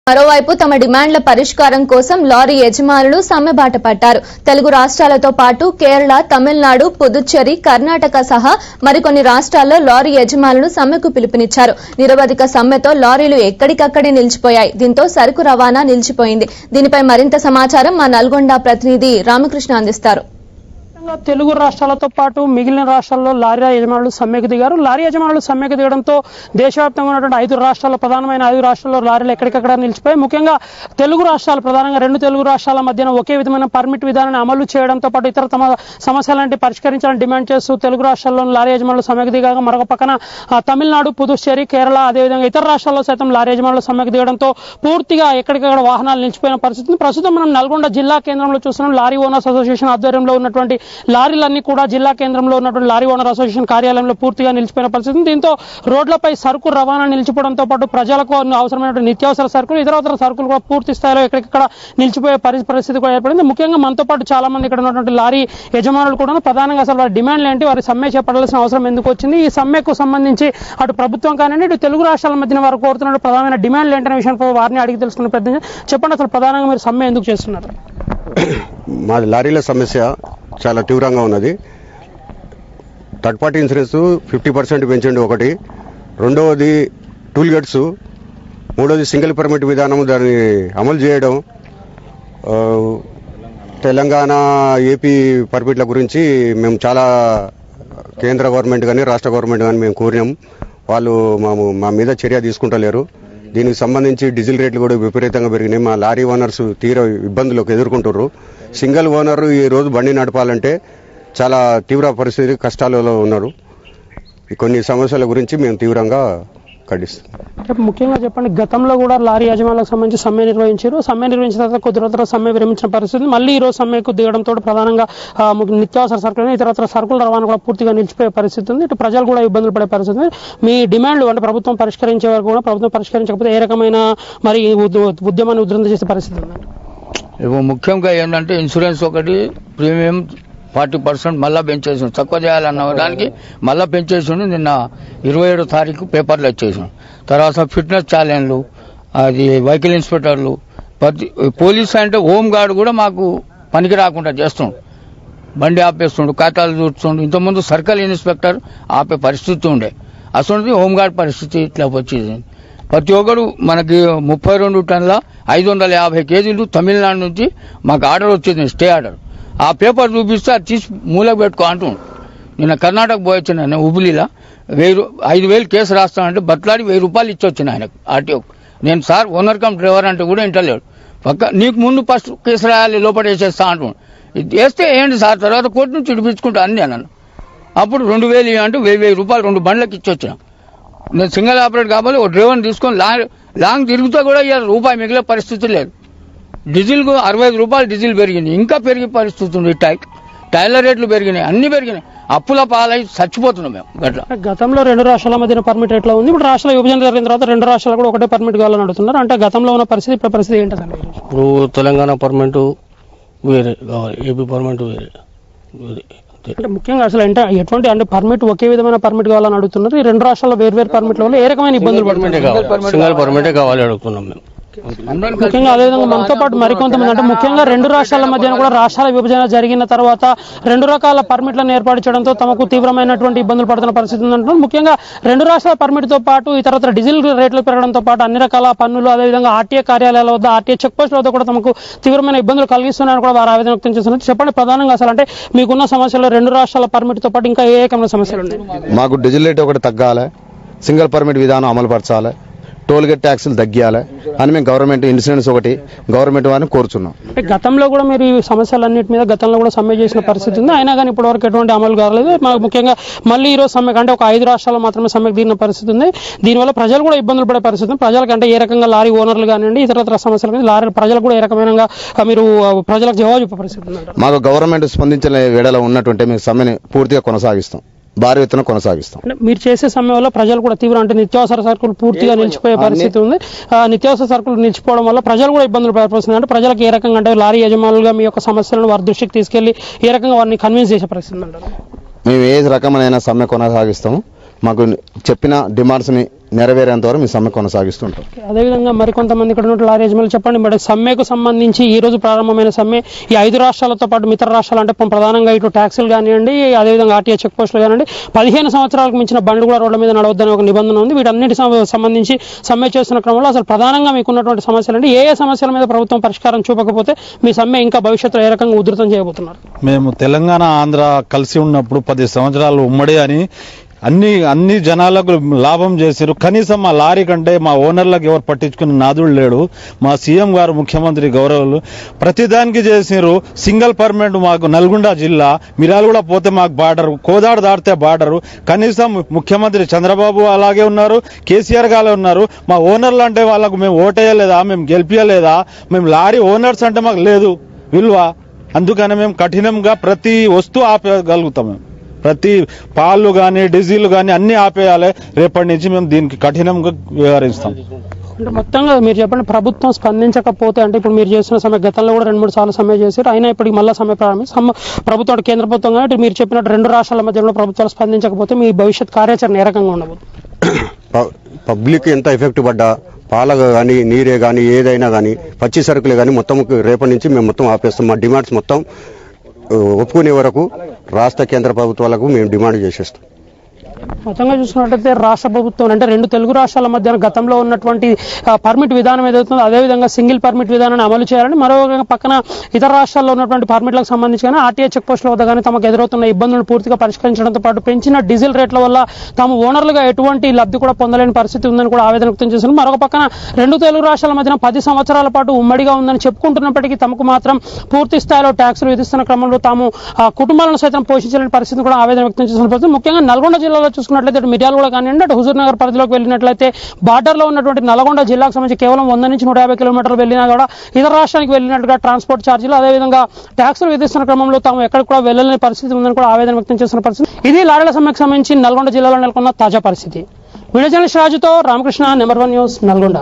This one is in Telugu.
మరోవైపు తమ డిమాండ్ల పరిష్కారం కోసం లారీ యజమానులు సమ్మెబాట పట్టారు. తెలుగు రాష్ట్రాలతో పాటు కేరళ, తమిళనాడు, పుదుచ్చేరి, కర్ణాటక సహా మరికొన్ని రాష్ట్రాల్లో లారీ యజమానులు సమ్మెకు పిలుపునిచ్చారు. నిరవధిక సమ్మెతో లారీలు ఎక్కడికక్కడే నిలిచిపోయాయి. దీంతో సరుకు రవాణా నిలిచిపోయింది. దీనిపై మరింత సమాచారం మా నల్గొండ ప్రతినిధి రామకృష్ణ అందిస్తారు. తెలుగు రాష్ట్రాలతో పాటు మిగిలిన రాష్ట్రాల్లో లారీ యజమానులు సమ్మెకు దిగారు. లారీ యజమానులు సమ్మెకు దిగడంతో దేశవ్యాప్తంగా ఉన్నటువంటి 5 రాష్ట్రాల్లో ప్రధానమైన 5 రాష్ట్రాల్లో లారీలు ఎక్కడికక్కడ నిలిచిపోయాయి. ముఖ్యంగా తెలుగు రాష్ట్రాలు ప్రధానంగా 2 తెలుగు రాష్ట్రాల మధ్యన ఒకే విధమైన పర్మిట్ విధానాన్ని అమలు చేయడంతో పాటు ఇతర తమ సమస్యలంటే పరిష్కరించాలని డిమాండ్ చేస్తూ తెలుగు రాష్ట్రాల్లోని లారీ యజమానులు సమ్మెకు దిగాక మరొక పక్కన తమిళనాడు, పుదుచ్చేరి, కేరళ అదేవిధంగా ఇతర రాష్ట్రాల్లో సైతం లారీ యజమానులు సమ్మెకు దిగడంతో పూర్తిగా ఎక్కడికక్కడ వాహనాలు నిలిచిపోయిన పరిస్థితి. ప్రస్తుతం మనం నల్గొండ జిల్లా కేంద్రంలో చూస్తున్నాం. లారీ ఓనర్స్ అసోసియేషన్ ఆధ్వర్యంలో ఉన్నటువంటి లారీలన్నీ కూడా జిల్లా కేంద్రంలో ఉన్నటువంటి లారీ ఓనర్ అసోసియేషన్ కార్యాలయంలో పూర్తిగా నిలిచిపోయిన పరిస్థితి. దీంతో రోడ్లపై సరుకు రవాణా నిలిచిపోవడంతో పాటు ప్రజలకు అవసరమైన నిత్యావసర సరుకులు, ఇతర సరుకులు కూడా పూర్తి స్థాయిలో ఎక్కడికక్కడ నిలిచిపోయే పరిస్థితి కూడా ఏర్పడింది. ముఖ్యంగా మనతో పాటు చాలా మంది ఇక్కడ ఉన్నటువంటి లారీ యజమానులు కూడా ప్రధానంగా అసలు వారి డిమాండ్లు ఏంటి, వారి సమ్మె చేపట్టాల్సిన అవసరం ఎందుకు వచ్చింది, ఈ సమ్మెకు సంబంధించి అటు ప్రభుత్వం కానివ్వండి ఇటు తెలుగు రాష్ట్రాల మధ్యన వారు కోరుతున్న ప్రధానమైన డిమాండ్లు ఏంటనే విషయంపై వారిని అడిగి తెలుసుకునే ప్రయత్నం. చెప్పండి, అసలు ప్రధానంగా మీరు సమ్మె ఎందుకు చేస్తున్నారు? మా లారీల సమస్య చాలా తీవ్రంగా ఉన్నది. థర్డ్ పార్టీ ఇన్సూరెన్స్ 50% పెంచండి ఒకటి, రెండవది టూల్ గేట్స్, మూడవది సింగిల్ పర్మిట్ విధానం దాన్ని అమలు చేయడం, తెలంగాణ ఏపీ పర్మిట్ల గురించి మేము చాలా కేంద్ర గవర్నమెంట్ కానీ రాష్ట్ర గవర్నమెంట్ కానీ మేము కోరినాం. వాళ్ళు మా మీద చర్య తీసుకుంటలేరు. దీనికి సంబంధించి డీజిల్ రేట్లు కూడా విపరీతంగా పెరిగినాయి. మా లారీ ఓనర్స్ తీవ్ర ఇబ్బందులకు ఎదుర్కొంటున్నారు. సింగిల్ ఓనర్ ఈ రోజు బండి నడపాలంటే చాలా తీవ్ర పరిస్థితి, కష్టాలలో ఉన్నారు. కొన్ని సమస్యల గురించి మేము తీవ్రంగా ఖండిస్తాం. ముఖ్యంగా చెప్పండి, గతంలో కూడా లారీ యజమానులకు సంబంధించి సమ్మె నిర్వహించారు. సమ్మె నిర్వహించిన తర్వాత కొద్ది రోజుల సమ్మె విరమించిన పరిస్థితి. మళ్ళీ ఈ రోజు సమ్మెకు దిగడంతో ప్రధానంగా నిత్యావసర సరుకులు, ఇతర సరుకుల రవాణా కూడా పూర్తిగా నిలిచిపోయే పరిస్థితి ఉంది. ఇటు ప్రజలు కూడా ఇబ్బందులు పడే పరిస్థితి ఉంది. మీ డిమాండ్లు అంటే ప్రభుత్వం పరిష్కరించే వరకు కూడా, ప్రభుత్వం పరిష్కరించకపోతే ఏ రకమైన మరి ఉద్యమాన్ని ఉధృతం చేసే పరిస్థితి ఉంది? ముఖ్యంగా ఏంటంటే ఇన్సూరెన్స్ ఒకటి ప్రీమియం 40% మళ్ళా పెంచేసాం. తక్కువ చేయాలన్న దానికి మళ్ళా పెంచేసాను. నిన్న 27వ తారీఖు పేపర్లు వచ్చేసాం. తర్వాత ఫిట్నెస్ ఛాలెంజ్లు, అది వెహికల్ ఇన్స్పెక్టర్లు, పోలీసు అంటే హోమ్ గార్డ్ కూడా మాకు పనికి రాకుండా చేస్తుండు. బండి ఆపేస్తుండు, ఖాతాలు చూస్తుండు. ఇంతకుముందు సర్కిల్ ఇన్స్పెక్టర్ ఆపే పరిస్థితి ఉండే. అసలు హోమ్ గార్డ్ పరిస్థితి ఇట్లా వచ్చేది. ప్రతి ఒక్కరు మనకి 32 టన్నుల 550 కేజీలు తమిళనాడు నుంచి మాకు ఆర్డర్ వచ్చింది, స్టే ఆర్డర్. ఆ పేపర్ చూపిస్తే అది తీసి మూలకు పెట్టుకో అంటుండు. నిన్న కర్ణాటక పోయొచ్చిన ఆయన హుబ్లీలా 5,000 కేసు రాస్తానంటే బట్లాడి 1,000 రూపాయలు ఇచ్చొచ్చిన ఆయనకు ఆర్టీఓ. నేను సార్ ఓనర్ కమ్ డ్రైవర్ అంటే కూడా ఇంటలేడు. పక్క నీకు ముందు ఫస్ట్ కేసు రాయాలి, లోపల వేసేస్తా అంటుండు. ఇది వేస్తే ఏంటి సార్, తర్వాత కోర్టు నుంచి ఇడిపించుకుంటా అన్ని అన్నాను. అప్పుడు 2,000 అంటే 1,000 రూపాయలు 2 బండ్లకి ఇచ్చొచ్చిన. నేను సింగిల్ ఆపరేట్ కాబట్టి ఒక డ్రైవర్ని తీసుకొని లాంగ్ తిరుగుతా కూడా రూపాయి మిగిలే పరిస్థితి లేదు. డీజిల్కు 65 రూపాయలు డీజిల్ పెరిగింది, ఇంకా పెరిగే పరిస్థితి ఉంది. టైర్ల రేట్లు పెరిగినాయి, అన్ని పెరిగినాయి. అప్పుల పాలై చచ్చిపోతున్నాం మేము. గట్లా గతంలో 2 రాష్ట్రాల మధ్యన పర్మిట్ ఎట్లా ఉంది? ఇప్పుడు రాష్ట్రాల విభజన జరిగిన తర్వాత 2 రాష్ట్రాలు కూడా ఒకటే పర్మిట్ కావాలని అడుగుతున్నారు. అంటే గతంలో ఉన్న పరిస్థితి ఇప్పుడు పరిస్థితి ఏంటంటే, ఇప్పుడు తెలంగాణ పర్మిట్ వేరే కావాలి, ఏపీ పర్మిట్ వేరే. అంటే ముఖ్యంగా అసలు ఎటువంటి అంటే పర్మిట్ ఒకే విధమైన పర్మిట్ కావాలని అడుగుతున్నారు. ఈ 2 రాష్ట్రాల్లో వేర్వేరు పర్మిట్ల వల్ల ఏ రకమైన ఇబ్బందులు పడుతున్నాయి? సింగిల్ పర్మిటే కావాలి అడుగుతున్నాం మేము. ముఖ్యంగా అదేవిధంగా మనతో పాటు మరికొంతమంది అంటే ముఖ్యంగా 2 రాష్ట్రాల మధ్యన కూడా రాష్ట్రాల విభజన జరిగిన తర్వాత 2 రకాల పర్మిట్లను ఏర్పాటు చేయడంతో తమకు తీవ్రమైనటువంటి ఇబ్బందులు పడుతున్న పరిస్థితి ఉందంటున్నారు. ముఖ్యంగా 2 రాష్ట్రాల పర్మిట్తో పాటు ఇతర డీజిల్ రేట్లు పెరగడంతో పాటు అన్ని రకాల పన్నులు, అదేవిధంగా ఆర్టీఏ కార్యాలయాల వద్ద, ఆర్టీఏ చెక్ పోస్టుల వద్ద కూడా తమకు తీవ్రమైన ఇబ్బందులు కలిగిస్తున్నాయని కూడా వారు ఆవేదన వ్యక్తం చేస్తున్నారు. చెప్పండి, ప్రధానంగా అసలు అంటే మీకున్న సమస్యలు 2 రాష్ట్రాల పర్మిట్తో పాటు ఇంకా ఏ రకమైన సమస్యలు ఉన్నాయి? మాకు డీజిల్ రేట్ ఒకటి తగ్గాలి, సింగిల్ పర్మిట్ విధానం అమలుపరచాలి, టోల్ గేట్ ట్యాక్సులు తగ్గియాలి అని మేము గవర్నమెంట్ ఇన్సూరెన్స్ ఒకటి గవర్నమెంట్ వారిని కోరుచున్నాం. గతంలో కూడా మీరు ఈ సమస్యలన్నింటి మీద గతంలో కూడా సమ్మె చేసిన పరిస్థితి ఉంది. అయినా కానీ ఇప్పటివరకు ఎటువంటి అమలు కాలేదు. ముఖ్యంగా మళ్ళీ ఈ రోజు సమ్మె అంటే ఒక 5 రాష్ట్రాల్లో మాత్రమే సమ్మెకు దిగిన పరిస్థితి ఉంది. దీనివల్ల ప్రజలు కూడా ఇబ్బందులు పడే పరిస్థితి ఉంది. ప్రజలకంటే ఏ రకంగా లారీ ఓనర్లు కానివ్వండి ఇతర సమస్యలు కానీ లారీ ప్రజలు కూడా ఏ రకమైన మీరు ప్రజలకు జవాబు చెప్పే పరిస్థితి ఉంది? మాకు గవర్నమెంట్ స్పందించిన వేళలో ఉన్నటువంటి మేము సమ్మెని పూర్తిగా కొనసాగిస్తాం, భారీ ఎత్తున కొనసాగిస్తాం. మీరు చేసే సమయం వల్ల ప్రజలు కూడా తీవ్ర అంటే నిత్యావసర సరుకులు పూర్తిగా నిలిచిపోయే పరిస్థితి ఉంది. నిత్యావసర సరుకులు నిలిచిపోవడం వల్ల ప్రజలు కూడా ఇబ్బందులు పడిపోతుంది. అంటే ప్రజలకు ఏ రకంగా అంటే లారీ యజమానులుగా మీ యొక్క సమస్యలను వారి దృష్టికి తీసుకెళ్లి ఏ రకంగా వారిని కన్విన్స్ చేసే పరిస్థితి అంటారు? మేము ఏ రకమైన సమ్మె కొనసాగిస్తాము. మాకు చెప్పిన డిమాండ్స్ని నెరవేరేంత వరకు మీ సమ్మె కొనసాగిస్తుంటాం. అదేవిధంగా మరికొంతమంది ఇక్కడ ఉన్న లారీ యజమానులు చెప్పండి, మరి సమ్మెకు సంబంధించి ఈ రోజు ప్రారంభమైన సమ్మె ఈ 5 రాష్ట్రాలతో పాటు మిగతా రాష్ట్రాలు అంటే ప్రధానంగా ఇటు ట్యాక్సులు కానివ్వండి, అదేవిధంగా ఆర్టీఏ చెక్ పోస్టులు కానివ్వండి, 15 సంవత్సరాలకు మించిన బండ్లు కూడా రోడ్ల మీద నడవద్దని ఒక నిబంధన ఉంది. వీటన్నిటి సంబంధించి సమ్మె చేస్తున్న క్రమంలో అసలు ప్రధానంగా మీకున్నటువంటి సమస్యలు అంటే ఏ సమస్యల మీద ప్రభుత్వం పరిష్కారం చూపకపోతే మీ సమ్మె ఇంకా భవిష్యత్తులో ఏ రకంగా ఉధృతం చేయబోతున్నారు? మేము తెలంగాణ ఆంధ్ర కలిసి ఉన్నప్పుడు 10 సంవత్సరాలు ఉమ్మడి అని అన్ని జనాలకు లాభం చేశారు. కనీసం మా లారీ కంటే మా ఓనర్లకు ఎవరు పట్టించుకున్న నాదుడు లేడు. మా సీఎం గారు ముఖ్యమంత్రి గౌరవులు ప్రతిదానికి చేసినారు. సింగిల్ పర్మిట్ మాకు నల్గొండ జిల్లా, మిర్యాలగూడ పోతే మాకు బార్డర్, కోదాడు దాటితే బార్డరు. కనీసం ముఖ్యమంత్రి చంద్రబాబు అలాగే ఉన్నారు, కేసీఆర్ గారు ఉన్నారు. మా ఓనర్లు అంటే వాళ్ళకు మేము ఓటేయలేదా, మేము గెలిపియలేదా? మేము లారీ ఓనర్స్ అంటే మాకు లేదు విలువ. అందుకని మేము కఠినంగా ప్రతి వస్తువు ఆపేయగలుగుతాం. మేము ప్రతి పాలు కానీ డీజిల్ కానీ అన్ని ఆపేయాలి. రేపటి నుంచి మేము దీనికి కఠినంగా వ్యవహరిస్తాం. అంటే మొత్తంగా మీరు చెప్పండి, ప్రభుత్వం స్పందించకపోతే అంటే ఇప్పుడు మీరు చేస్తున్న సమ్మె గతంలో కూడా 2-3 సార్లు సమ్మె చేశారు, అయినా ఇప్పటికి మళ్ళీ సమ్మె ప్రభుత్వం కేంద్ర ప్రభుత్వం కానీ మీరు చెప్పినట్టు 2 రాష్ట్రాల మధ్యలో ప్రభుత్వాలు స్పందించకపోతే మీ భవిష్యత్ కార్యాచరణ ఏ రకంగా ఉండబోతుంది? పబ్లిక్ ఎంత ఎఫెక్ట్ పడ్డా, పాల కానీ నీరే కానీ ఏదైనా కానీ పచ్చి సరుకులే కానీ మొత్తం రేపటి నుంచి మేము మొత్తం ఆపేస్తాం. మా డిమాండ్స్ మొత్తం ఒప్పుకునే వరకు రాష్ట్ర కేంద్ర ప్రభుత్వాలకు మేము డిమాండ్ చేసేస్తాం. మొత్తంగా చూసుకున్నట్లయితే రాష్ట్ర ప్రభుత్వం అంటే 2 తెలుగు రాష్ట్రాల మధ్య గతంలో ఉన్నటువంటి పర్మిట్ విధానం ఏదవుతుందో అదేవిధంగా సింగిల్ పర్మిట్ విధానాన్ని అమలు చేయాలని, మరో పక్కన ఇతర రాష్ట్రాల్లో ఉన్నటువంటి పర్మిట్లకు సంబంధించి కానీ ఆర్టీఏ చెక్ పోస్టుల వద్ద కానీ తమకు ఎదురవుతున్న ఇబ్బందులను పూర్తిగా పరిష్కరించడంతో పాటు పెంచిన డీజిల్ రేట్ల వల్ల తాము ఓనర్లుగా ఎటువంటి లబ్ధి కూడా పొందలేని పరిస్థితి ఉందని కూడా ఆవేదన వ్యక్తం చేశారు. మరొక పక్కన 2 తెలుగు రాష్ట్రాల మధ్యన 10 సంవత్సరాల పాటు ఉమ్మడిగా ఉందని చెప్పుకుంటున్నప్పటికీ తమకు మాత్రం పూర్తి స్థాయిలో ట్యాక్సులు విధిస్తున్న క్రమంలో తాము కుటుంబాలను సైతం పోషించలేని పరిస్థితి కూడా ఆవేదన వ్యక్తం చేసిన పరిస్థితి. ముఖ్యంగా నల్గొండ జిల్లాలో చూసుకున్నట్లయితే మిర్యాలగూడ కానివ్వండి, అటు హుజూర్ నగర్ పరిధిలోకి వెళ్ళినట్లయితే బార్డర్ లో ఉన్నటువంటి నల్గొండ జిల్లాకు సంబంధించి కేవలం 100 నుంచి 150 కిలోమీటర్లు వెళ్ళినా కూడా ఇతర రాష్ట్రానికి వెళ్ళినట్టుగా ట్రాన్స్పోర్ట్ ఛార్జీలు అదేవిధంగా ట్యాక్సులు విధిస్తున్న క్రమంలో తాము ఎక్కడికి కూడా వెళ్ళలేని పరిస్థితి ఉందని కూడా ఆవేదన వ్యక్తం చేస్తున్న పరిస్థితి. ఇది లారీల సమ్మెకు సంబంధించి నల్గొండ జిల్లాలో నెలకొన్న తాజా పరిస్థితి. వీడియో జర్నలిస్ట్ రాజుతో రామకృష్ణ, నెంబర్ 1 న్యూస్, నల్గొండ.